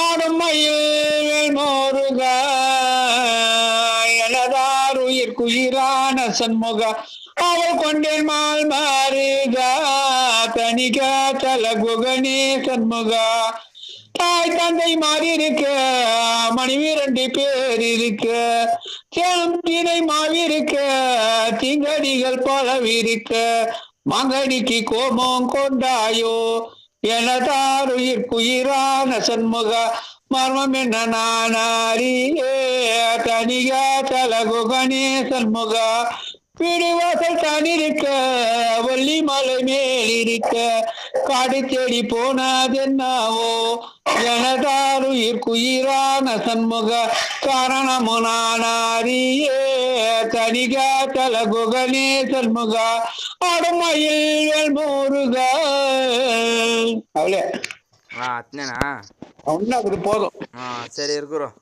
ஆடும் மயில் மோருக எனதார் உயிர்க்குயிரான சண்முக அவள் கொண்டேன் மால் மாறுக தனிக தலகுகனே சண்முக தாய் தந்தை மாறி இருக்க மனைவி 2 பேர் இருக்க தினை மாவி இருக்க திங்கடிகள் பலவிருக்க மங்கடிக்கு கோபம் கொண்டாயோ எனதார் உயிர்க்குயிரான சண்முக மர்மம் என்ன நானாரியே தனிக தலகுகனே சண்முக வீடு வாசல் தான் இருக்க வள்ளி மலை மேல் இருக்க காடு தேடி போனதென்னாவோ எனதார் உயிர்க்குயிரான சண்முக காரணமு நானாரியே தனிக தலகுகனே சண்முக ஆடுமயில் மோருக அவளே அத்தனேண்ணா ஒன்னு அது போதும். சரி இருக்கிறோம்.